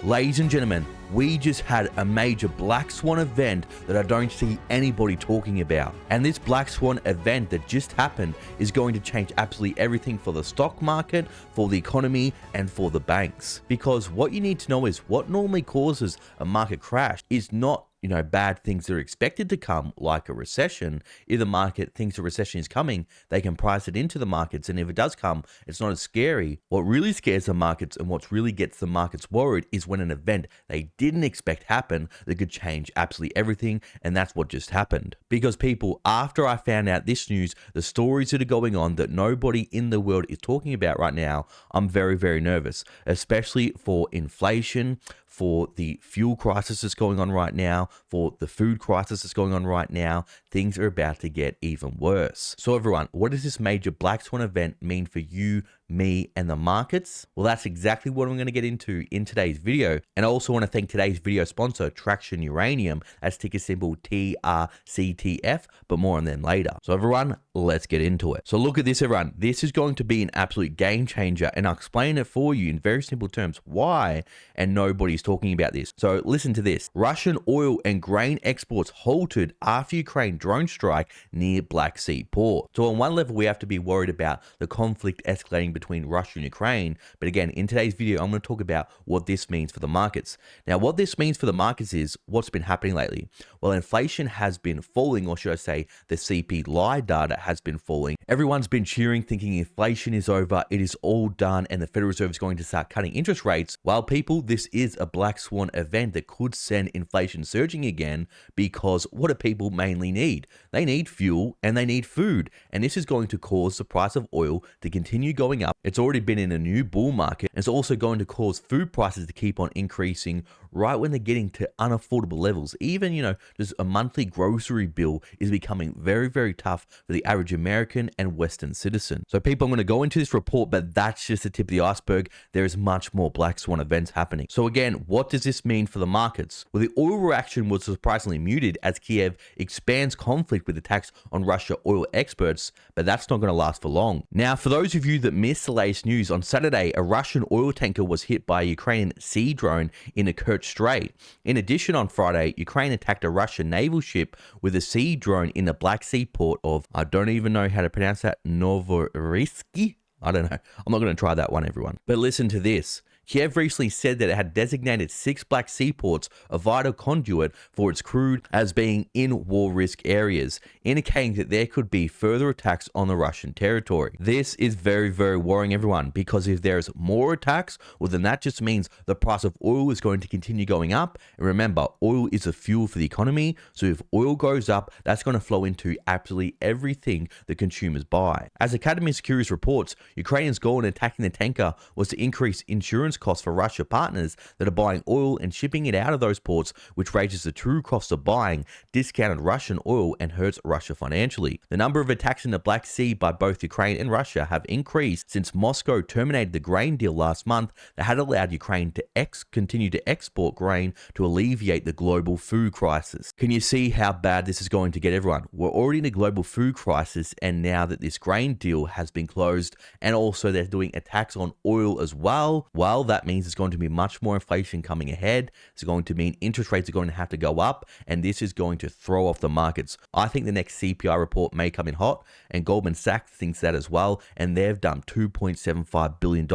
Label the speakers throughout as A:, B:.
A: Ladies and gentlemen, we just had a major black swan event that I don't see anybody talking about. And this black swan event that just happened is going to change absolutely everything for the stock market, for the economy, and for the banks. Because what you need to know is what normally causes a market crash is not bad things that are expected to come, like a recession. If the market thinks a recession is coming, they can price it into the markets. And if it does come, it's not as scary. What really scares the markets and what really gets the markets worried is when an event they didn't expect happen that could change absolutely everything. And that's what just happened. Because people, after I found out this news, the stories that are going on that nobody in the world is talking about right now, I'm very, very nervous, especially for inflation, for the fuel crisis that's going on right now, for the food crisis that's going on right now. Things are about to get even worse. So everyone, what does this major black swan event mean for you, me, and the markets? Well, that's exactly what I'm going to get into in today's video. And I also want to thank today's video sponsor, Traction Uranium. That's ticker symbol TRCTF, but more on them later. So everyone, let's get into it. So look at this, everyone. This is going to be an absolute game changer, and I'll explain it for you in very simple terms why, and nobody's talking about this. So listen to this. Russian oil and grain exports halted after Ukraine drone strike near Black Sea port. So on one level, we have to be worried about the conflict escalating between Russia and Ukraine. But again, in today's video, I'm going to talk about what this means for the markets. Now, what this means for the markets is what's been happening lately. Well, inflation has been falling, or should I say the CPI data has been falling. Everyone's been cheering, thinking inflation is over, it is all done, and the Federal Reserve is going to start cutting interest rates. While people, this is a black swan event that could send inflation surging again, because what do people mainly need? They need fuel and they need food, and this is going to cause the price of oil to continue going up. It's already been in a new bull market. It's also going to cause food prices to keep on increasing right when they're getting to unaffordable levels. Even, just a monthly grocery bill is becoming very, very tough for the average American and Western citizen. So people, I'm going to go into this report, but that's just the tip of the iceberg. There is much more black swan events happening. So again, what does this mean for the markets? Well, the oil reaction was surprisingly muted as Kiev expands conflict with attacks on Russia oil exports, but that's not going to last for long. Now, for those of you that missed the latest news, on Saturday, a Russian oil tanker was hit by a Ukrainian sea drone in the Kerch Strait. In addition, on Friday, Ukraine attacked a Russian naval ship with a sea drone in the Black Sea port of, I don't even know how to pronounce that, Novorossiysk? I don't know. I'm not going to try that one, everyone. But listen to this. Kiev recently said that it had designated 6 Black Sea ports, a vital conduit for its crude, as being in war risk areas, indicating that there could be further attacks on the Russian territory. This is very, very worrying, everyone, because if there's more attacks, well, then that just means the price of oil is going to continue going up. And remember, oil is a fuel for the economy. So if oil goes up, that's going to flow into absolutely everything that consumers buy. As Academy Securities reports, Ukraine's goal in attacking the tanker was to increase insurance costs for Russia partners that are buying oil and shipping it out of those ports, which raises the true cost of buying discounted Russian oil and hurts Russia financially. The number of attacks in the Black Sea by both Ukraine and Russia have increased since Moscow terminated the grain deal last month that had allowed Ukraine to continue to export grain to alleviate the global food crisis. Can you see how bad this is going to get, everyone? We're already in a global food crisis, and now that this grain deal has been closed, and also they're doing attacks on oil as well, that means there's going to be much more inflation coming ahead. It's going to mean interest rates are going to have to go up, and this is going to throw off the markets. I think the next CPI report may come in hot, and Goldman Sachs thinks that as well, and they've done $2.75 billion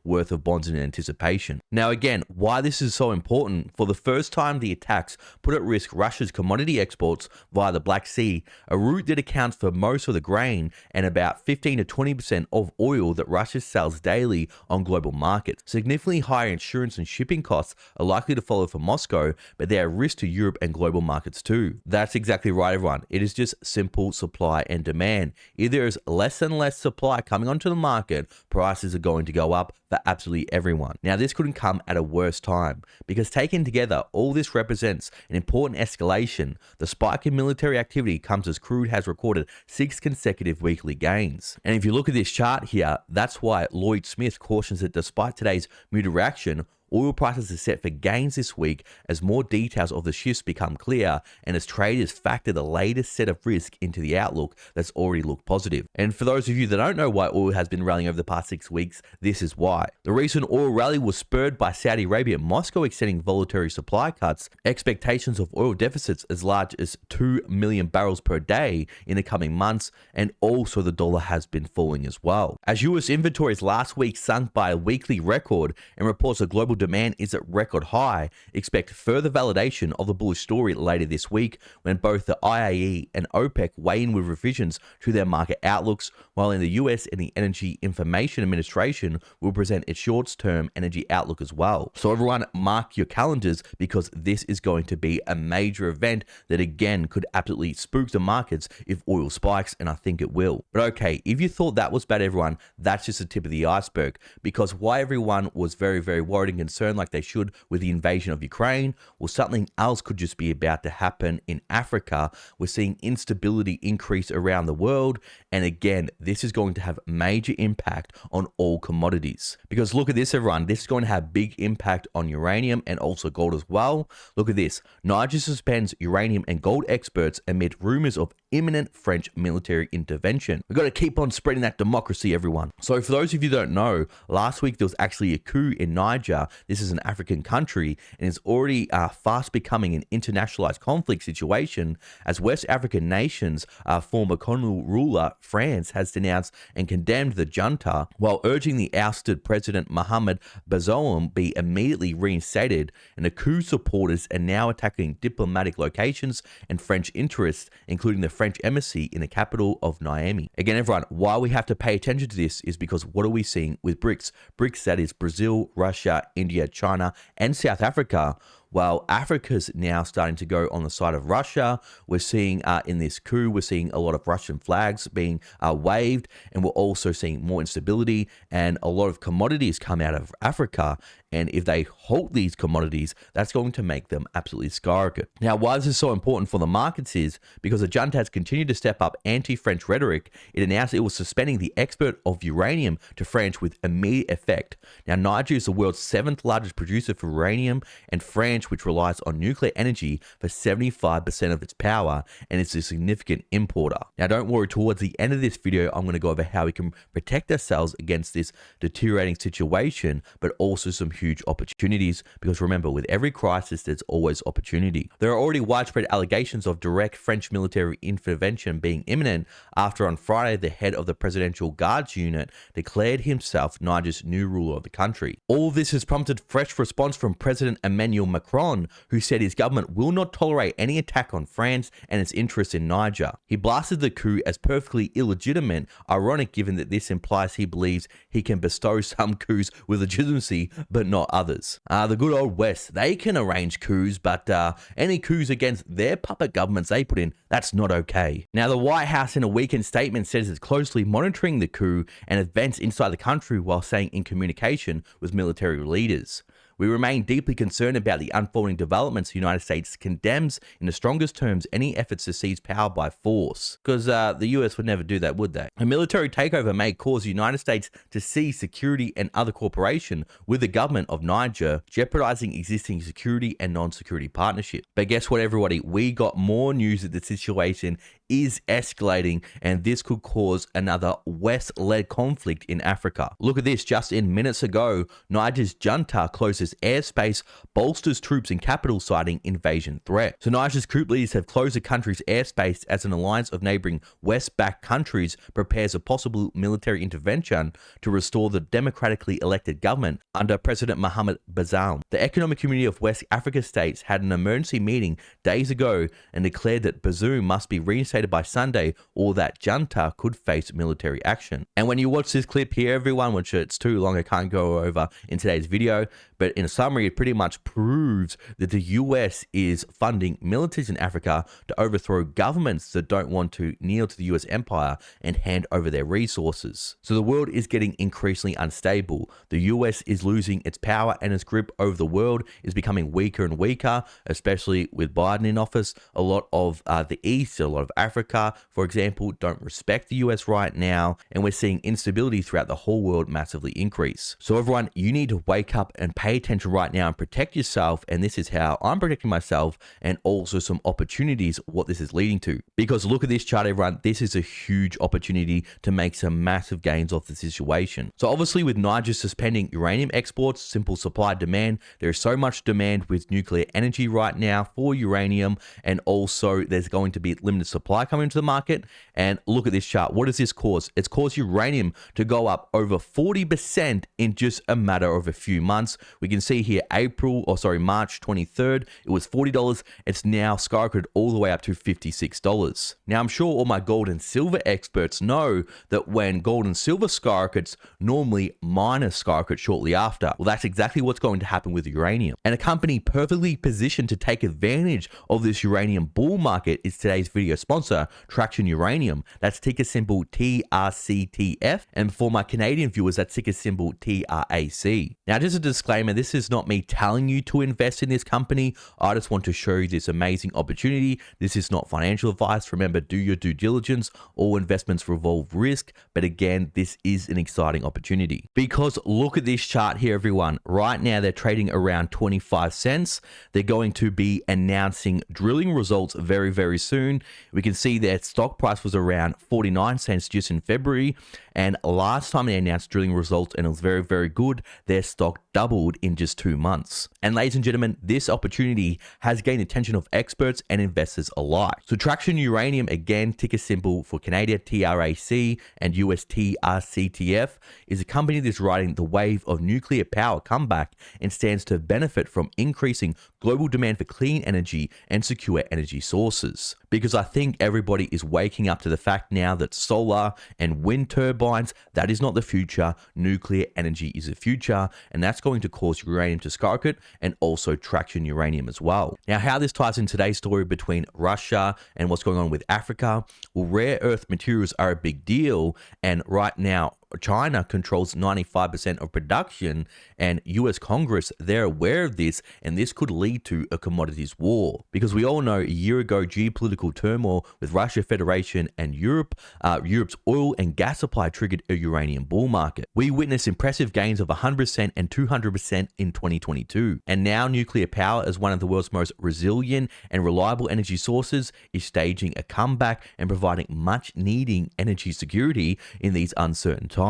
A: worth of bonds in anticipation. Now again, why this is so important: for the first time, the attacks put at risk Russia's commodity exports via the Black Sea, a route that accounts for most of the grain and about 15 to 20% of oil that Russia sells daily on global markets. Significantly higher insurance and shipping costs are likely to follow for Moscow, but they are a risk to Europe and global markets too. That's exactly right, everyone. It is just simple supply and demand. If there is less and less supply coming onto the market, prices are going to go up for absolutely everyone. Now, this couldn't come at a worse time, because taken together, all this represents an important escalation. The spike in military activity comes as crude has recorded 6 consecutive weekly gains. And if you look at this chart here, that's why Lloyd Smith cautions that despite today's muted reaction, oil prices are set for gains this week as more details of the shifts become clear and as traders factor the latest set of risk into the outlook that's already looked positive. And for those of you that don't know why oil has been rallying over the past 6 weeks, this is why. The recent oil rally was spurred by Saudi Arabia and Moscow extending voluntary supply cuts, expectations of oil deficits as large as 2 million barrels per day in the coming months, and also the dollar has been falling as well. As US inventories last week sunk by a weekly record and reports that global demand is at record high, expect further validation of the bullish story later this week when both the IAE and OPEC weigh in with revisions to their market outlooks, while in the US and the Energy Information Administration will present its short-term energy outlook as well. So everyone mark your calendars because this is going to be a major event that again could absolutely spook the markets if oil spikes, and I think it will. But okay, if you thought that was bad everyone, that's just the tip of the iceberg, because why everyone was very, very worried and concerned like they should with the invasion of Ukraine, well, something else could just be about to happen in Africa. We're seeing instability increase around the world, and again, this is going to have major impact on all commodities. Because look at this everyone, this is going to have big impact on uranium and also gold as well. Look at this, Niger suspends uranium and gold experts amid rumors of imminent French military intervention. We've got to keep on spreading that democracy, everyone. So for those of you who don't know, last week there was actually a coup in Niger. This is an African country and it's already fast becoming an internationalized conflict situation as West African nations, former colonial ruler France has denounced and condemned the junta while urging the ousted President Mohamed Bazoum be immediately reinstated, and the coup supporters are now attacking diplomatic locations and French interests, including the French embassy in the capital of Niamey. Again, everyone, why we have to pay attention to this is because what are we seeing with BRICS? BRICS, that is Brazil, Russia, India, China, and South Africa. Well, Africa's now starting to go on the side of Russia. We're seeing in this coup, we're seeing a lot of Russian flags being waved, and we're also seeing more instability and a lot of commodities come out of Africa. And if they halt these commodities, that's going to make them absolutely skyrocket. Now, why is this so important for the markets is because the junta has continued to step up anti-French rhetoric. It announced it was suspending the export of uranium to France with immediate effect. Now, Niger is the world's 7th largest producer for uranium, and France, which relies on nuclear energy for 75% of its power, and is a significant importer. Now, don't worry, towards the end of this video, I'm going to go over how we can protect ourselves against this deteriorating situation, but also some huge opportunities, because remember, with every crisis, there's always opportunity. There are already widespread allegations of direct French military intervention being imminent after on Friday, the head of the Presidential Guards Unit declared himself Niger's new ruler of the country. All of this has prompted fresh response from President Emmanuel Macron, who said his government will not tolerate any attack on France and its interests in Niger. He blasted the coup as perfectly illegitimate, ironic given that this implies he believes he can bestow some coups with legitimacy, but not others. The good old West, they can arrange coups, but any coups against their puppet governments they put in, that's not okay. Now, the White House in a weekend statement says it's closely monitoring the coup and events inside the country while staying in communication with military leaders. We remain deeply concerned about the unfolding developments. The United States condemns in the strongest terms any efforts to seize power by force, because the US would never do that, would they? A military takeover may cause the United States to seize security and other cooperation with the government of Niger, jeopardizing existing security and non-security partnerships. But guess what, everybody? We got more news that the situation is escalating, and this could cause another West-led conflict in Africa. Look at this, just in minutes ago, Niger's junta closes airspace, bolsters troops in capital citing invasion threat. So Niger's coup leaders have closed the country's airspace as an alliance of neighboring West-backed countries prepares a possible military intervention to restore the democratically elected government under President Mohamed Bazoum. The Economic Community of West Africa states had an emergency meeting days ago and declared that Bazoum must be reinstated by Sunday or that junta could face military action. And when you watch this clip here, everyone, which it's too long, I can't go over in today's video, but in summary, it pretty much proves that the US is funding militaries in Africa to overthrow governments that don't want to kneel to the US empire and hand over their resources. So the world is getting increasingly unstable. The US is losing its power and its grip over the world is becoming weaker and weaker, especially with Biden in office. A lot of the East, a lot of Africa, for example, don't respect the US right now, and we're seeing instability throughout the whole world massively increase. So everyone, you need to wake up and pay attention right now and protect yourself. And this is how I'm protecting myself, and also some opportunities, what this is leading to. Because look at this chart, everyone. This is a huge opportunity to make some massive gains off the situation. So obviously with Niger suspending uranium exports, simple supply demand, there's so much demand with nuclear energy right now for uranium, and also there's going to be limited supply coming into the market. And look at this chart. What does this cause? It's caused uranium to go up over 40% in just a matter of a few months. We can see here March 23rd, it was $40. It's now skyrocketed all the way up to $56. Now I'm sure all my gold and silver experts know that when gold and silver skyrockets, normally miners skyrocket shortly after. Well, that's exactly what's going to happen with uranium. And a company perfectly positioned to take advantage of this uranium bull market is today's video sponsor, Traction Uranium. That's ticker symbol TRCTF. And for my Canadian viewers, that's ticker symbol TRAC. Now, just a disclaimer, this is not me telling you to invest in this company. I just want to show you this amazing opportunity. This is not financial advice. Remember, do your due diligence. All investments involve risk. But again, this is an exciting opportunity. Because look at this chart here, everyone. Right now, they're trading around 25 cents. They're going to be announcing drilling results very, very soon. We can see their stock price was around 49 cents just in February. And last time they announced drilling results, and it was very, very good, their stock doubled in just 2 months. And ladies and gentlemen, this opportunity has gained attention of experts and investors alike. So Traction Uranium, again, ticker symbol for Canada, TRAC, and US TRCTF, is a company that's riding the wave of nuclear power comeback and stands to benefit from increasing global demand for clean energy and secure energy sources. Because I think everybody is waking up to the fact now that solar and wind turbines, that is not the future. Nuclear energy is the future, and that's going to cause uranium to skyrocket, and also Traction Uranium as well. Now, how this ties in today's story between Russia and what's going on with Africa, well, rare earth materials are a big deal, and right now China controls 95% of production, and US Congress, they're aware of this, and this could lead to a commodities war. Because we all know a year ago, geopolitical turmoil with Russia Federation and Europe's oil and gas supply triggered a uranium bull market. We witnessed impressive gains of 100% and 200% in 2022. And now nuclear power, as one of the world's most resilient and reliable energy sources, is staging a comeback and providing much needed energy security in these uncertain times.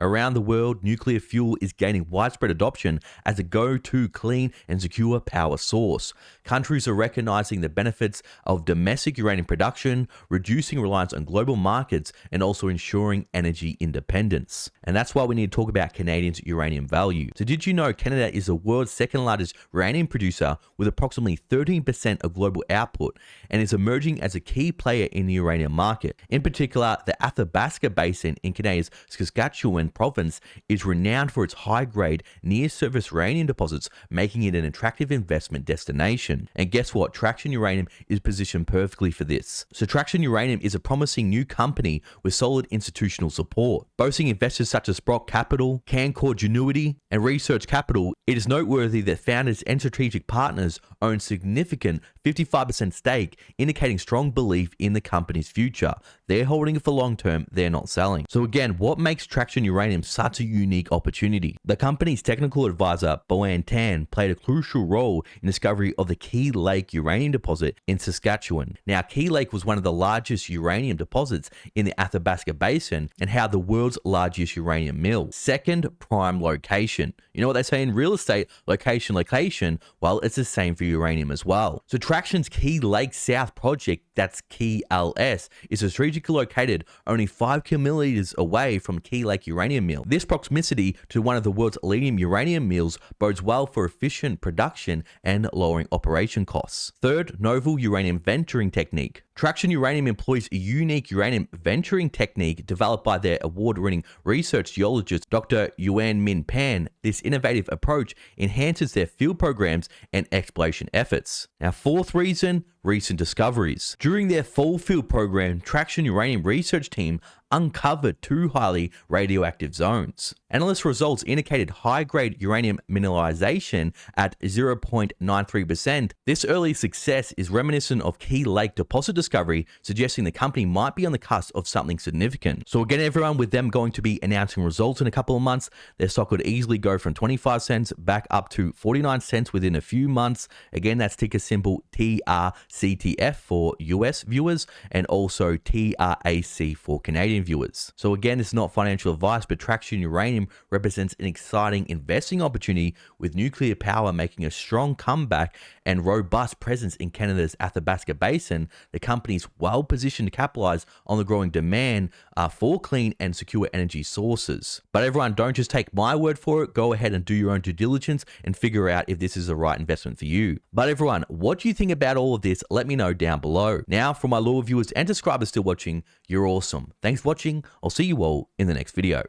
A: Around the world, nuclear fuel is gaining widespread adoption as a go-to clean and secure power source. Countries are recognizing the benefits of domestic uranium production, reducing reliance on global markets, and also ensuring energy independence. And that's why we need to talk about Canadians' uranium value. So did you know Canada is the world's second largest uranium producer with approximately 13% of global output, and is emerging as a key player in the uranium market? In particular, the Athabasca Basin in Canada's Saskatchewan province is renowned for its high-grade, near-surface uranium deposits, making it an attractive investment destination. And guess what? Traction Uranium is positioned perfectly for this. So Traction Uranium is a promising new company with solid institutional support. Boasting investors such as Sprott Capital, Canaccord Genuity, and Research Capital, it is noteworthy that founders and strategic partners own significant 55% stake, indicating strong belief in the company's future. They're holding it for long term, they're not selling. So again, what makes Traction Uranium such a unique opportunity? The company's technical advisor, Boan Tan, played a crucial role in discovery of the Key Lake uranium deposit in Saskatchewan. Now, Key Lake was one of the largest uranium deposits in the Athabasca Basin and had the world's largest uranium mill. Second, prime location. You know what they say in real estate, location, location? Well, it's the same for uranium as well. So Traction's Key Lake South project, that's Key LS, is strategically located only 5 kilometers away from Key Lake uranium mill. This proximity to one of the world's leading uranium mills bodes well for efficient production and lowering operation costs. Third, novel uranium venturing technique. Traction Uranium employs a unique uranium venturing technique developed by their award-winning research geologist, Dr. Yuan Min Pan. This innovative approach enhances their field programs and exploration efforts. Now, fourth reason, recent discoveries. During their fall field program, Traction Uranium research team uncovered 2 highly radioactive zones. Analyst results indicated high-grade uranium mineralization at 0.93%. This early success is reminiscent of Key Lake deposit discovery, suggesting the company might be on the cusp of something significant. So again, everyone, with them going to be announcing results in a couple of months, their stock could easily go from 25 cents back up to 49 cents within a few months. Again, that's ticker symbol TRCTF for US viewers and also TRAC for Canadian viewers. So again, this is not financial advice, but Traction Uranium represents an exciting investing opportunity with nuclear power making a strong comeback and robust presence in Canada's Athabasca Basin. The company is well positioned to capitalize on the growing demand for clean and secure energy sources. But everyone, don't just take my word for it. Go ahead and do your own due diligence and figure out if this is the right investment for you. But everyone, what do you think about all of this? Let me know down below. Now, for my loyal viewers and subscribers still watching, you're awesome. Thanks for watching. I'll see you all in the next video.